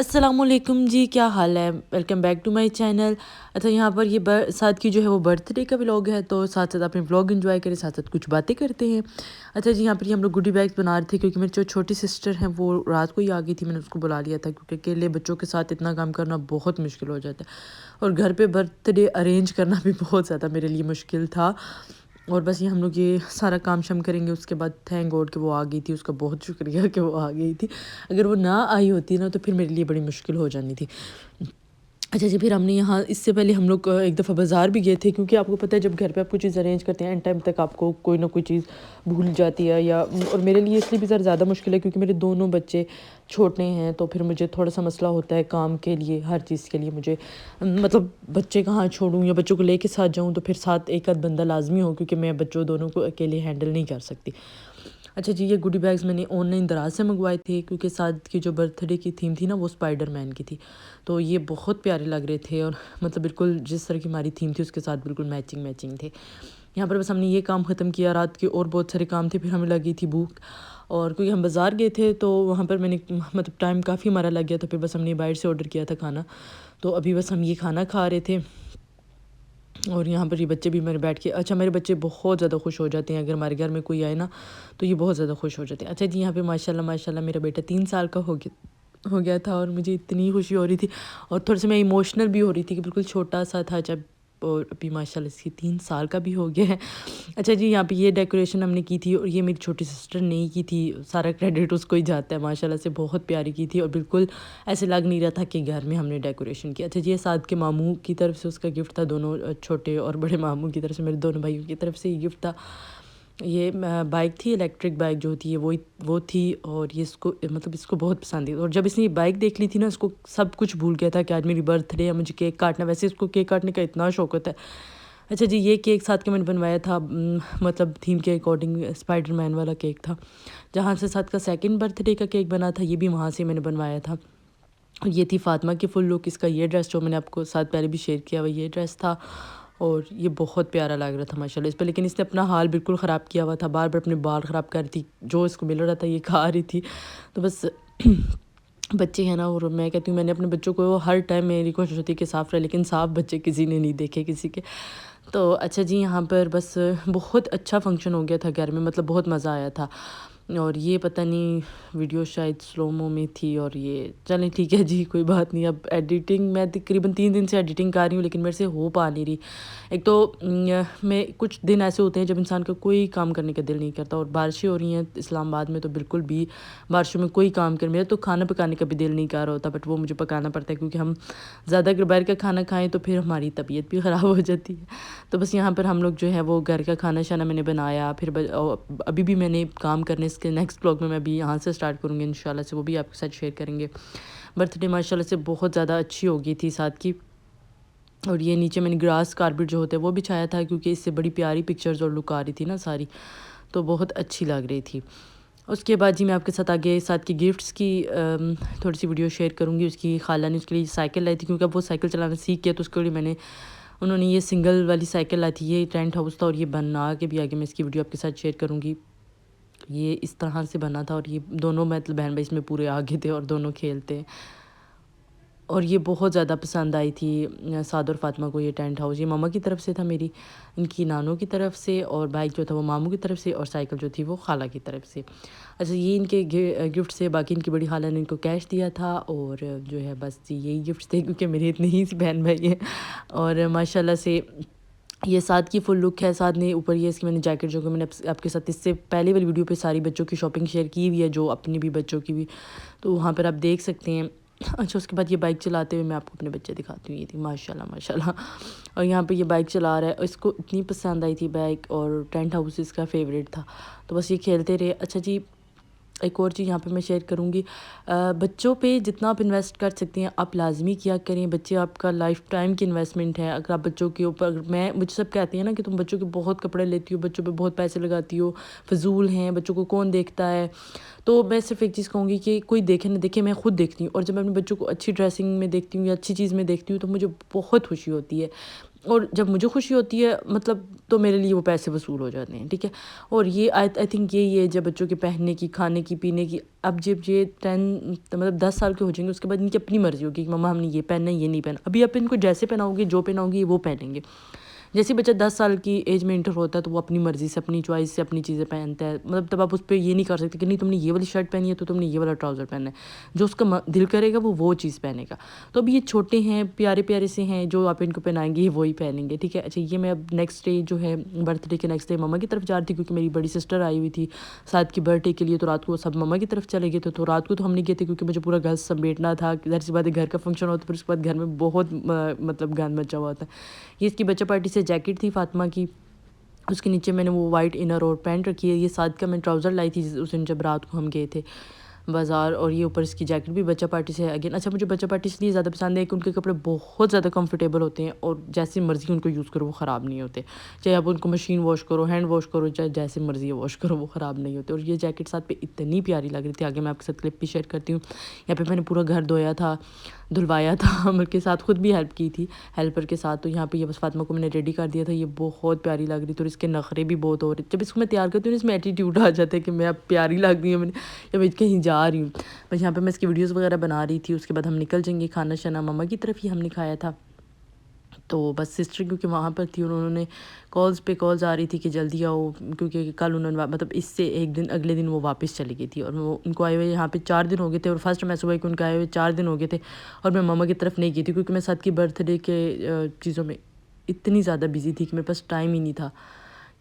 السلام علیکم جی، کیا حال ہے؟ Welcome back to my channel. اچھا، یہاں پر یہ ساتھ کی جو ہے وہ برتھ ڈے کا ولاگ ہے، تو ساتھ ساتھ اپنے ولاگ انجوائے کریں، ساتھ ساتھ کچھ باتیں کرتے ہیں۔ اچھا جی، یہاں پر یہ ہم لوگ گڈی بیگس بنا رہے تھے کیونکہ میری جو چھوٹی سسٹر ہیں وہ رات کو ہی آ گئی تھی، میں نے اس کو بلا لیا تھا کیونکہ اکیلے بچوں کے ساتھ اتنا کام کرنا بہت مشکل ہو جاتا ہے، اور گھر پہ برتھ ڈے ارینج کرنا بھی بہت زیادہ میرے لیے مشکل تھا۔ اور بس یہ ہم لوگ یہ سارا کام شم کریں گے، اس کے بعد تھینک گاڈ کہ وہ آ گئی تھی، اس کا بہت شکریہ کہ وہ آ گئی تھی۔ اگر وہ نہ آئی ہوتی نا تو پھر میرے لیے بڑی مشکل ہو جانی تھی۔ اچھا جی، پھر ہم نے یہاں اس سے پہلے ہم لوگ ایک دفعہ بازار بھی گئے تھے، کیونکہ آپ کو پتہ ہے جب گھر پہ آپ کوئی چیز ارینج کرتے ہیں اینڈ ٹائم تک آپ کو کوئی نہ کوئی چیز بھول جاتی ہے، یا اور میرے لیے اس لیے بھی زیادہ مشکل ہے کیونکہ میرے دونوں بچے چھوٹے ہیں، تو پھر مجھے تھوڑا سا مسئلہ ہوتا ہے کام کے لیے، ہر چیز کے لیے مجھے مطلب بچے کہاں چھوڑوں یا بچوں کو لے کے ساتھ جاؤں، تو پھر ساتھ ایک آدھ بندہ لازمی ہو کیونکہ میں بچوں دونوں کو اکیلے ہینڈل نہیں کر سکتی۔ اچھا جی، یہ گڈی بیگز میں نے آن لائن دراز سے منگوائے تھے کیونکہ ساتھ کی جو برتھ ڈے کی تھیم تھی نا وہ اسپائڈر مین کی تھی، تو یہ بہت پیارے لگ رہے تھے، اور مطلب بالکل جس طرح کی ہماری تھیم تھی اس کے ساتھ بالکل میچنگ تھے۔ یہاں پر بس ہم نے یہ کام ختم کیا، رات کے اور بہت سارے کام تھے، پھر ہمیں لگی تھی بھوک، اور کیونکہ ہم بازار گئے تھے تو وہاں پر میں نے مطلب ٹائم کافی ہمارا لگ گیا، تو پھر بس ہم نے باہر سے آرڈر کیا تھا کھانا، تو ابھی بس ہم یہ کھانا کھا رہے تھے۔ اور یہاں پر یہ بچے بھی میرے بیٹھ کے، اچھا میرے بچے بہت زیادہ خوش ہو جاتے ہیں اگر ہمارے گھر میں کوئی آئے نا، تو یہ بہت زیادہ خوش ہو جاتے ہیں۔ اچھا جی، یہاں پہ ماشاءاللہ میرا بیٹا 3 سال کا ہو گیا تھا، اور مجھے اتنی خوشی ہو رہی تھی، اور تھوڑا سا میں ایموشنل بھی ہو رہی تھی کہ بالکل چھوٹا سا تھا جب، اور ابھی ماشاءاللہ اس کی 3 سال کا بھی ہو گیا ہے۔ اچھا جی، یہاں پہ یہ ڈیکوریشن ہم نے کی تھی، اور یہ میری چھوٹی سسٹر نے ہی کی تھی، سارا کریڈٹ اس کو ہی جاتا ہے، ماشاءاللہ سے بہت پیاری کی تھی، اور بالکل ایسے لگ نہیں رہا تھا کہ گھر میں ہم نے ڈیکوریشن کی۔ اچھا جی، یہ ساتھ کے ماموں کی طرف سے اس کا گفٹ تھا، دونوں چھوٹے اور بڑے ماموں کی طرف سے، میرے دونوں بھائیوں کی طرف سے یہ گفٹ تھا۔ یہ بائک تھی، الیکٹرک بائک جو ہوتی ہے وہ تھی، اور یہ اس کو مطلب اس کو بہت پسند ہے، اور جب اس نے یہ بائک دیکھ لی تھی نا اس کو سب کچھ بھول گیا تھا کہ آج میری برتھ ڈے ہے، مجھے کیک کاٹنا، ویسے اس کو کیک کاٹنے کا اتنا شوق ہوتا ہے۔ اچھا جی، یہ کیک ساتھ کے میں نے بنوایا تھا، مطلب تھیم کے اکارڈنگ اسپائڈر مین والا کیک تھا، جہاں سے ساتھ کا سیکنڈ برتھ ڈے کا کیک بنا تھا، یہ بھی وہاں سے میں نے بنوایا تھا۔ اور یہ تھی فاطمہ کی فل لک، اس کا یہ ڈریس جو میں نے آپ کو ساتھ پہلے بھی شیئر کیا وہ یہ ڈریس تھا، اور یہ بہت پیارا لگ رہا تھا ماشاءاللہ اس پہ، لیکن اس نے اپنا حال بالکل خراب کیا ہوا تھا، بار بار اپنے بال خراب کر رہی تھی، جو اس کو مل رہا تھا یہ کھا رہی تھی، تو بس بچے ہیں نا، اور میں کہتی ہوں میں نے اپنے بچوں کو ہر ٹائم میری کوشش ہوتی ہے کہ صاف رہے، لیکن صاف بچے کسی نے نہیں دیکھے کسی کے۔ تو اچھا جی، یہاں پر بس بہت اچھا فنکشن ہو گیا تھا گھر میں، مطلب بہت مزہ آیا تھا، اور یہ پتہ نہیں ویڈیو شاید سلومو میں تھی، اور یہ چلیں ٹھیک ہے جی، کوئی بات نہیں۔ اب ایڈیٹنگ میں تقریباً 3 دن سے ایڈیٹنگ کر رہی ہوں، لیکن میرے سے ہو پا نہیں رہی۔ ایک تو میں کچھ دن ایسے ہوتے ہیں جب انسان کا کوئی کام کرنے کا دل نہیں کرتا، اور بارشیں ہو رہی ہیں اسلام آباد میں، تو بالکل بھی بارشوں میں کوئی کام میرا تو کھانا پکانے کا بھی دل نہیں کر رہا ہوتا، بٹ وہ مجھے پکانا پڑتا ہے کیونکہ ہم زیادہ اگر باہر کا کھانا کھائیں تو پھر ہماری طبیعت بھی خراب ہو جاتی ہے۔ تو بس یہاں پر ہم لوگ جو ہے وہ گھر کا کھانا شانا میں نے بنایا، پھر ابھی بھی میں نے کام کرنے، اس کے نیکسٹ بلاگ میں ابھی یہاں سے سٹارٹ کروں گی انشاءاللہ سے، وہ بھی آپ کے ساتھ شیئر کریں گے۔ برتھ ڈے ماشاءاللہ سے بہت زیادہ اچھی ہو گئی تھی ساتھ کی، اور یہ نیچے میں نے گراس کارپٹ جو ہوتا ہے وہ بچھایا تھا کیونکہ اس سے بڑی پیاری پکچرز اور لک آ رہی تھی نا ساری، تو بہت اچھی لگ رہی تھی۔ اس کے بعد جی میں آپ کے ساتھ آگے ساتھ کی گفٹس کی تھوڑی سی ویڈیو شیئر کروں گی۔ اس کی خالہ نے اس کے لیے سائیکل لائی تھی، کیونکہ اب وہ سائیکل چلانا سیکھ گیا، تو اس کے لیے انہوں نے یہ سنگل والی سائیکل لائی تھی، یہ ٹینٹ ہاؤس تھا، اور یہ بنا کے بھی آگے میں اس کی ویڈیو آپ کے ساتھ شیئر کروں گی۔ یہ اس طرح سے بنا تھا، اور یہ دونوں مطلب بہن بھائی اس میں پورے آگے تھے اور دونوں کھیلتے ہیں، اور یہ بہت زیادہ پسند آئی تھی سعد اور فاطمہ کو یہ ٹینٹ ہاؤس۔ یہ ماما کی طرف سے تھا میری، ان کی نانوں کی طرف سے، اور بائک جو تھا وہ ماموں کی طرف سے، اور سائیکل جو تھی وہ خالہ کی طرف سے۔ اچھا یہ ان کے گفٹ سے، باقی ان کی بڑی خالہ نے ان کو کیش دیا تھا، اور جو ہے بس یہی گفٹس تھے کیونکہ میرے اتنے ہی بہن بھائی ہیں، اور ماشاءاللہ سے یہ ساتھ کی فل لک ہے۔ ساتھ نے اوپر یہ اس کی میں نے جیکٹ جو کہ میں نے آپ کے ساتھ اس سے پہلے والی ویڈیو پہ ساری بچوں کی شاپنگ شیئر کی ہوئی ہے، جو اپنی بھی بچوں کی بھی، تو وہاں پر آپ دیکھ سکتے ہیں۔ اچھا اس کے بعد یہ بائک چلاتے ہوئے میں آپ کو اپنے بچے دکھاتی ہوں، یہ تھی ماشاءاللہ، اور یہاں پہ یہ بائک چلا رہا ہے، اس کو اتنی پسند آئی تھی بائک، اور ٹینٹ ہاؤس اس کا فیوریٹ تھا، تو بس یہ کھیلتے رہے۔ اچھا جی، ایک اور چیز یہاں پہ میں شیئر کروں گی، بچوں پہ جتنا آپ انویسٹ کر سکتے ہیں آپ لازمی کیا کریں، بچے آپ کا لائف ٹائم کی انویسٹمنٹ ہے۔ اگر آپ بچوں کے اوپر، مجھے سب کہتے ہیں نا کہ تم بچوں کے بہت کپڑے لیتی ہو، بچوں پہ بہت پیسے لگاتی ہو، فضول ہیں، بچوں کو کون دیکھتا ہے، تو میں صرف ایک چیز کہوں گی کہ کوئی دیکھے نہ دیکھے، میں خود دیکھتی ہوں، اور جب میں اپنے بچوں کو اچھی ڈریسنگ میں دیکھتی ہوں یا اچھی چیز میں دیکھتی ہوں تو مجھے بہت خوشی ہوتی ہے۔ اور جب مجھے خوشی ہوتی ہے مطلب تو میرے لیے وہ پیسے وصول ہو جاتے ہیں، ٹھیک ہے۔ اور یہ آئی تھنک یہی ہے جب بچوں کے پہننے کی، کھانے کی، پینے کی، اب جب یہ 10 سال کے ہو جائیں گے اس کے بعد ان کی اپنی مرضی ہوگی کہ مما ہم نے یہ پہننا ہے، یہ نہیں پہننا۔ ابھی آپ ان کو جیسے پہناؤ گے، جو پہناؤ گے وہ پہنیں گے۔ جیسے بچہ 10 سال کی ایج میں انٹر ہوتا ہے تو وہ اپنی مرضی سے، اپنی چوائس سے اپنی چیزیں پہنتا ہے، مطلب تب آپ اس پہ یہ نہیں کر سکتے کہ نہیں تم نے یہ والی شرٹ پہنی ہے تو تم نے یہ والا ٹراؤزر پہننا ہے۔ جو اس کا دل کرے گا وہ چیز پہنے گا۔ تو اب یہ چھوٹے ہیں، پیارے پیارے سے ہیں، جو آپ ان کو پہنائیں گے وہی پہنیں گے، ٹھیک ہے۔ اچھا یہ میں اب نیکسٹ ڈے جو ہے برتھ ڈے کے نیکسٹ ڈے مما کی طرف جا رہی تھی کیونکہ میری بڑی سسٹر آئی ہوئی تھی ساتھ کی برتھ ڈے کے لیے، تو رات کو سب مما کی طرف چلے گئے تھے۔ تو رات کو تو ہم نہیں گئے تھے کیونکہ مجھے پورا گھر سمیٹنا تھا، ظاہر سی بات ہے گھر کا فنکشن ہوتا ہے، پھر اس کے بعد گھر میں بہت مطلب گند مچا ہوا ہوتا ہے۔ یہ اس کی بچہ پارٹی سے جیکٹ تھی فاطمہ کی، اس کے نیچے میں نے وہ وائٹ انر اور پینٹ رکھی ہے۔ یہ ساتھ کا میں ٹراؤزر لائی تھی اس دن جب رات کو ہم گئے تھے بازار، اور یہ اوپر اس کی جیکٹ بھی بچہ پارٹی سے ہے اگین۔ اچھا مجھے بچہ پارٹی اس لیے زیادہ پسند ہے کہ ان کے کپڑے بہت زیادہ کمفرٹیبل ہوتے ہیں اور جیسی مرضی ان کو یوز کرو وہ خراب نہیں ہوتے، چاہے آپ ان کو مشین واش کرو، ہینڈ واش کرو، چاہے جیسے مرضی واش کرو وہ خراب نہیں ہوتے۔ اور یہ جیکٹ ساتھ پہ اتنی پیاری لگ رہی تھی، آگے میں آپ کے ساتھ کلپ بھی شیئر کرتی ہوں۔ یہاں پہ میں نے پورا گھر دھویا تھا، دھلوایا تھا، عمر کے ساتھ خود بھی ہیلپ کی تھی ہیلپر کے ساتھ۔ تو یہاں پہ یہ بس فاطمہ کو میں نے ریڈی کر دیا تھا، یہ بہت پیاری لگ رہی تھی اور اس کے نخرے بھی بہت ہو رہے تھے۔ جب اس کو میں تیار کرتی ہوں اس میں ایٹیٹیوڈ آ جاتا ہے کہ میں اب پیاری لگ رہی ہوں یا میں کہیں جا رہی ہوں۔ بس یہاں پہ میں اس کی ویڈیوز وغیرہ بنا رہی تھی، اس کے بعد ہم نکل جائیں گے کھانا شانا، مما کی طرف ہی ہم نے کھایا تھا۔ تو بس سسٹر کیونکہ وہاں پر تھی اور انہوں نے کالز پہ کالز آ رہی تھی کہ جلدی آؤ، کیونکہ کل انہوں نے مطلب اس سے ایک دن اگلے دن وہ واپس چلی گئی تھی، اور وہ ان کو آئے ہوئے یہاں پہ 4 دن ہو گئے تھے، اور فرسٹ میں صبح کہ ان کا آئے ہوئے 4 دن ہو گئے تھے اور میں مما کی طرف نہیں گئی تھی کیونکہ میں ساتھ کی برتھ ڈے کے چیزوں میں اتنی زیادہ بزی تھی کہ میرے پاس ٹائم ہی نہیں تھا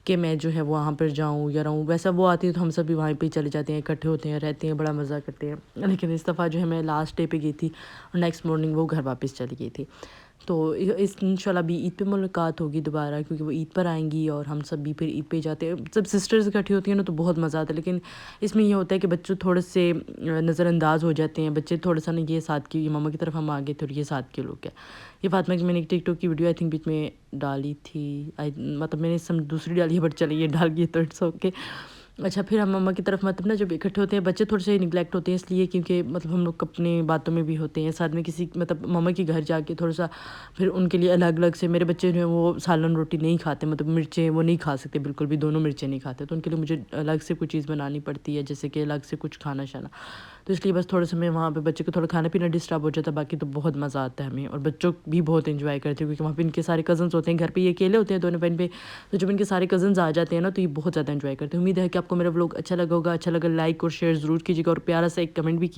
کہ میں جو ہے وہاں پر جاؤں یا رہوں۔ ویسا وہ آتی ہے تو ہم سب بھی وہیں پہ چلے جاتے ہیں، اکٹھے ہوتے ہیں، رہتے ہیں، بڑا مزہ کرتے ہیں، لیکن اس دفعہ جو ہے میں لاسٹ ڈے پہ گئی تھی اور نیکسٹ مارننگ وہ گھر واپس چلی گئی تھی۔ تو اس انشاءاللہ بھی عید پہ ملاقات ہوگی دوبارہ کیونکہ وہ عید پر آئیں گی اور ہم سب بھی پھر عید پہ جاتے ہیں۔ جب سسٹرز اکٹھی ہوتی ہیں نا تو بہت مزہ آتا ہے، لیکن اس میں یہ ہوتا ہے کہ بچے تھوڑے سے نظر انداز ہو جاتے ہیں، بچے تھوڑا سا نہیں، یہ ساتھ کی، یہ ماما کی طرف ہم آگے تھے اور یہ ساتھ کے لوگ ہیں۔ یہ فاطمہ کی میں نے ایک ٹک ٹاک کی ویڈیو آئی تھنک بیچ میں ڈالی تھی، مطلب میں نے دوسری ڈالی ہے بٹ چلے یہ ڈال گئی تو اٹس اوکے۔ اچھا پھر ہم مما کی طرف مطلب نا جب اکٹھے ہوتے ہیں بچے تھوڑے سے نگلیکٹ ہوتے ہیں اس لیے کیونکہ مطلب ہم لوگ اپنے باتوں میں بھی ہوتے ہیں ساتھ میں، کسی مطلب مما کے گھر جا کے تھوڑا سا پھر ان کے لیے الگ الگ سے، میرے بچے جو ہیں وہ سالن روٹی نہیں کھاتے، مطلب مرچیں وہ نہیں کھا سکتے بالکل بھی، دونوں مرچیں نہیں کھاتے، تو ان کے لیے مجھے الگ سے کوئی چیز بنانی پڑتی ہے جیسے کہ الگ سے کچھ کھانا شانا، تو اس لیے بس تھوڑا سا میں وہاں پہ بچے کو تھوڑا کھانا پینا ڈسٹرب ہو جاتا ہے، باقی تو بہت مزہ آتا ہے ہمیں، اور بچوں بھی بہت انجوائے کرتے ہیں کیونکہ وہاں پہ ان کے سارے کزنس ہوتے ہیں، گھر پہ یہ اکیلے ہوتے ہیں دونوں بہن پہ، تو جب ان کے سارے کزنس آ جاتے ہیں نا تو یہ بہت زیادہ انجوائے کرتے ہیں۔ امید ہے کہ آپ کو میرا ولاگ اچھا لگا ہوگا، اچھا لگا لائک اور شیئر ضرور کیجیے گا اور پیارا سا ایک کمنٹ بھی کیجیے۔